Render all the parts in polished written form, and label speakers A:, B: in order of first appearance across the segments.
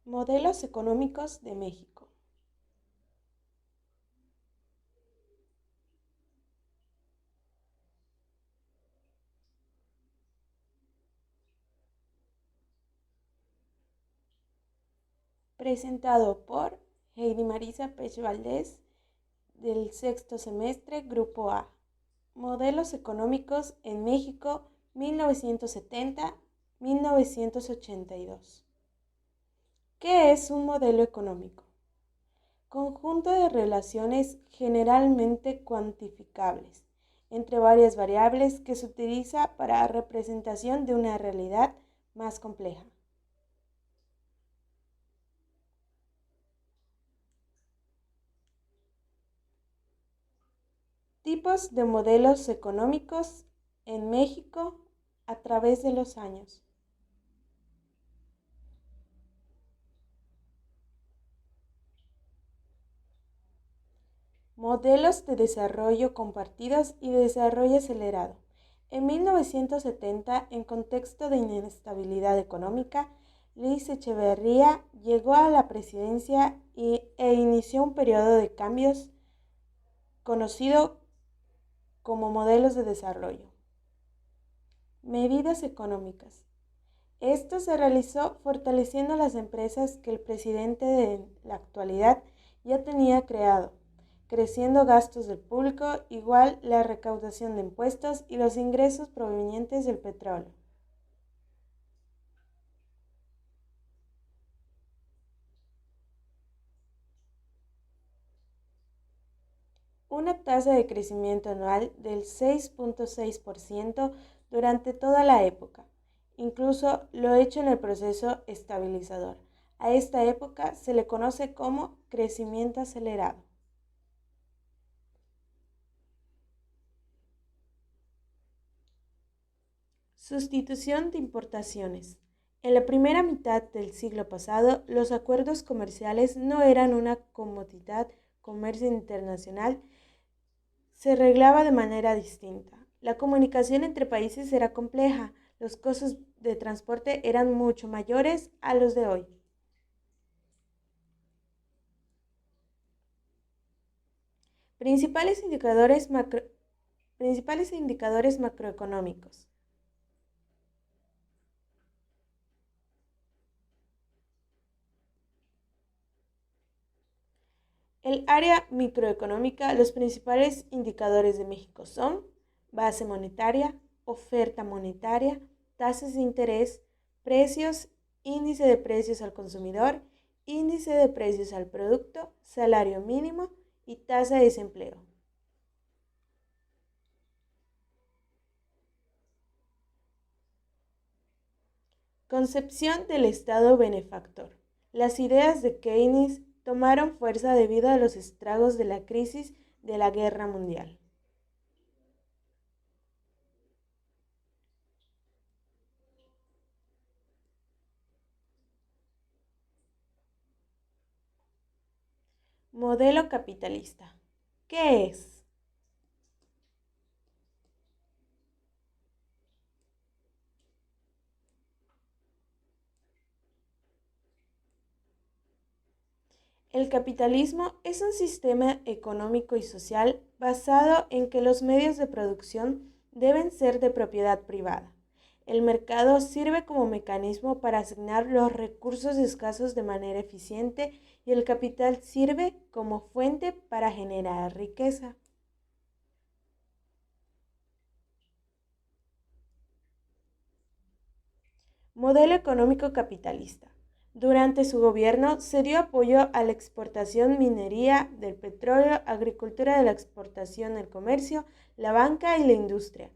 A: Modelos económicos de México. Presentado por Heidi Marisa Pech Valdés del sexto semestre, Grupo A. Modelos económicos en México 1970-1982. ¿Qué es un modelo económico? Conjunto de relaciones generalmente cuantificables entre varias variables que se utiliza para representación de una realidad más compleja. Tipos de modelos económicos en México a través de los años. Modelos de desarrollo compartidos y de desarrollo acelerado. En 1970, en contexto de inestabilidad económica, Luis Echeverría llegó a la presidencia e inició un periodo de cambios conocido como modelos de desarrollo. Medidas económicas. Esto se realizó fortaleciendo las empresas que el presidente de la actualidad ya tenía creado, creciendo gastos del público, igual la recaudación de impuestos y los ingresos provenientes del petróleo. Una tasa de crecimiento anual del 6.6% durante toda la época, incluso lo hecho en el proceso estabilizador. A esta época se le conoce como crecimiento acelerado. Sustitución de importaciones. En la primera mitad del siglo pasado, los acuerdos comerciales no eran una comodidad. Comercio internacional se reglaba de manera distinta. La comunicación entre países era compleja, los costos de transporte eran mucho mayores a los de hoy. Principales indicadores macroeconómicos. El área microeconómica, los principales indicadores de México son base monetaria, oferta monetaria, tasas de interés, precios, índice de precios al consumidor, índice de precios al producto, salario mínimo y tasa de desempleo. Concepción del Estado benefactor. Las ideas de Keynes tomaron fuerza debido a los estragos de la crisis de la Guerra Mundial. Modelo capitalista. ¿Qué es? El capitalismo es un sistema económico y social basado en que los medios de producción deben ser de propiedad privada. El mercado sirve como mecanismo para asignar los recursos escasos de manera eficiente y el capital sirve como fuente para generar riqueza. Modelo económico capitalista. Durante su gobierno se dio apoyo a la exportación, minería, del petróleo, agricultura de la exportación, el comercio, la banca y la industria.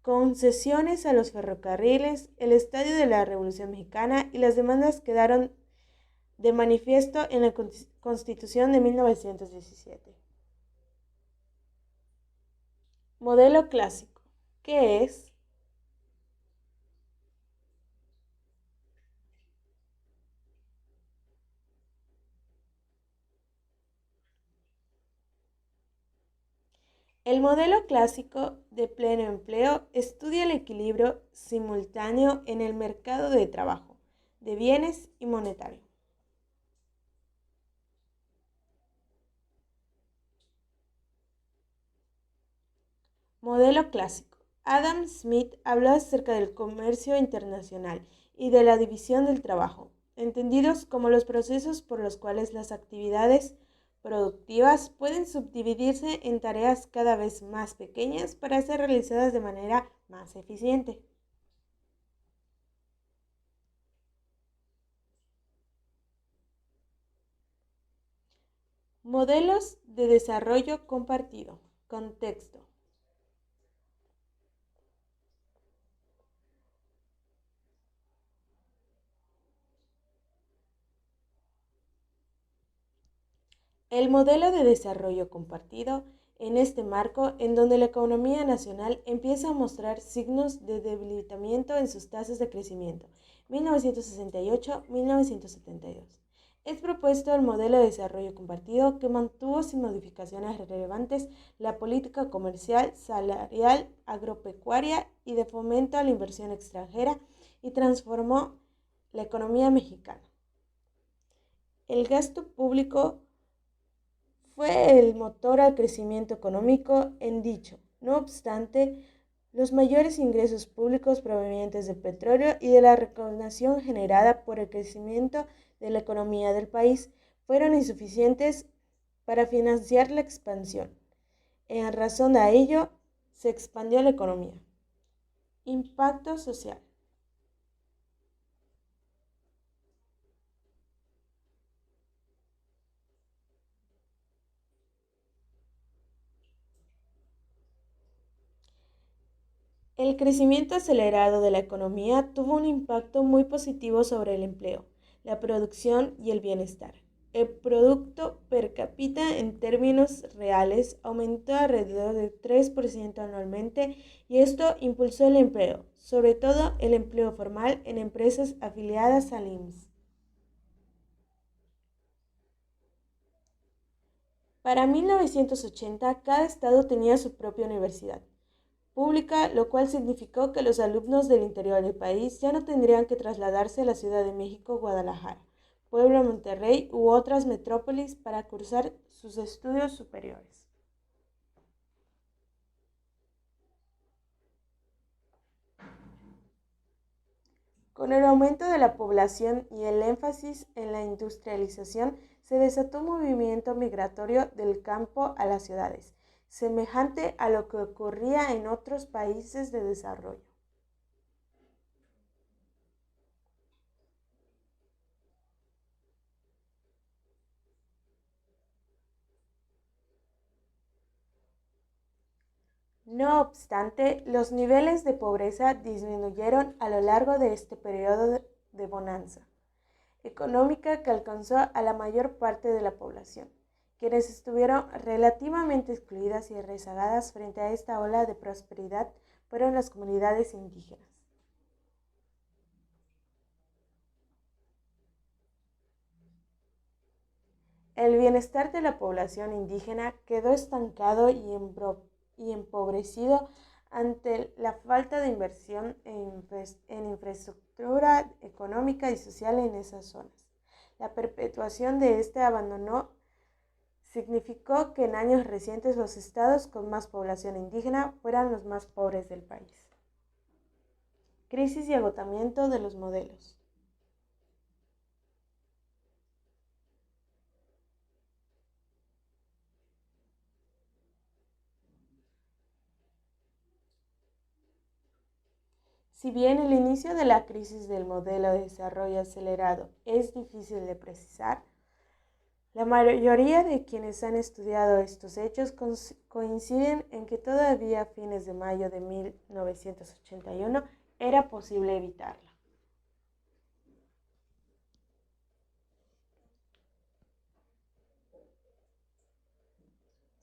A: Concesiones a los ferrocarriles, el estadio de la Revolución Mexicana y las demandas quedaron de manifiesto en la Constitución de 1917. Modelo clásico. ¿Qué es? El modelo clásico de pleno empleo estudia el equilibrio simultáneo en el mercado de trabajo, de bienes y monetario. Modelo clásico. Adam Smith habló acerca del comercio internacional y de la división del trabajo, entendidos como los procesos por los cuales las actividades productivas pueden subdividirse en tareas cada vez más pequeñas para ser realizadas de manera más eficiente. Modelos de desarrollo compartido. Contexto. El modelo de desarrollo compartido, en este marco en donde la economía nacional empieza a mostrar signos de debilitamiento en sus tasas de crecimiento, 1968-1972. Es propuesto el modelo de desarrollo compartido que mantuvo sin modificaciones relevantes la política comercial, salarial, agropecuaria y de fomento a la inversión extranjera y transformó la economía mexicana. El gasto público fue el motor al crecimiento económico en dicho. No obstante, los mayores ingresos públicos provenientes del petróleo y de la recaudación generada por el crecimiento de la economía del país fueron insuficientes para financiar la expansión. En razón a ello, se expandió la economía. Impacto social. El crecimiento acelerado de la economía tuvo un impacto muy positivo sobre el empleo, la producción y el bienestar. El producto per cápita en términos reales aumentó alrededor del 3% anualmente y esto impulsó el empleo, sobre todo el empleo formal en empresas afiliadas al IMSS. Para 1980, cada estado tenía su propia universidad pública, lo cual significó que los alumnos del interior del país ya no tendrían que trasladarse a la Ciudad de México, Guadalajara, Puebla, Monterrey u otras metrópolis para cursar sus estudios superiores. Con el aumento de la población y el énfasis en la industrialización, se desató un movimiento migratorio del campo a las ciudades, semejante a lo que ocurría en otros países de desarrollo. No obstante, los niveles de pobreza disminuyeron a lo largo de este periodo de bonanza económica que alcanzó a la mayor parte de la población, quienes estuvieron relativamente excluidas y rezagadas frente a esta ola de prosperidad fueron las comunidades indígenas. El bienestar de la población indígena quedó estancado y empobrecido ante la falta de inversión en infraestructura económica y social en esas zonas. La perpetuación de este abandono significó que en años recientes los estados con más población indígena fueran los más pobres del país. Crisis y agotamiento de los modelos. Si bien el inicio de la crisis del modelo de desarrollo acelerado es difícil de precisar, la mayoría de quienes han estudiado estos hechos coinciden en que todavía a fines de mayo de 1981 era posible evitarla.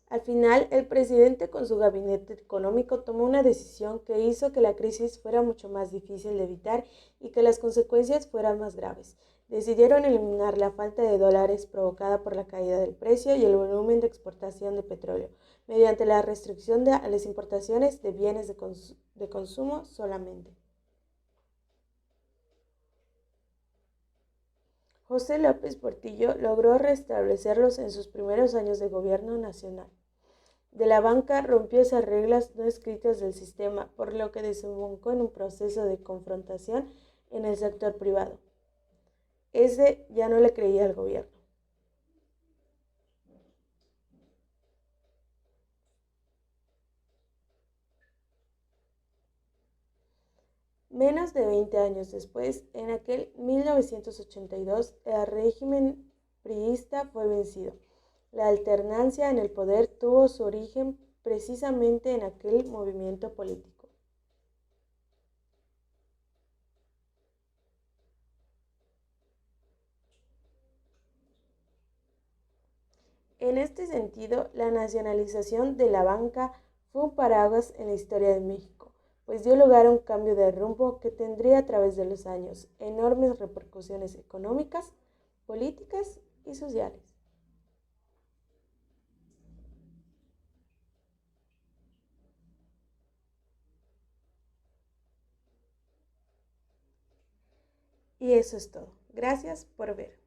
A: Al final, el presidente con su gabinete económico tomó una decisión que hizo que la crisis fuera mucho más difícil de evitar y que las consecuencias fueran más graves. Decidieron eliminar la falta de dólares provocada por la caída del precio y el volumen de exportación de petróleo, mediante la restricción a las importaciones de bienes de consumo solamente. José López Portillo logró restablecerlos en sus primeros años de gobierno nacional. de la banca rompió esas reglas no escritas del sistema, por lo que desembocó en un proceso de confrontación en el sector privado. Ese ya no le creía al gobierno. Menos de 20 años después, en aquel 1982, el régimen priista fue vencido. La alternancia en el poder tuvo su origen precisamente en aquel movimiento político. En este sentido, la nacionalización de la banca fue un paraguas en la historia de México, pues dio lugar a un cambio de rumbo que tendría a través de los años enormes repercusiones económicas, políticas y sociales. Y eso es todo. Gracias por ver.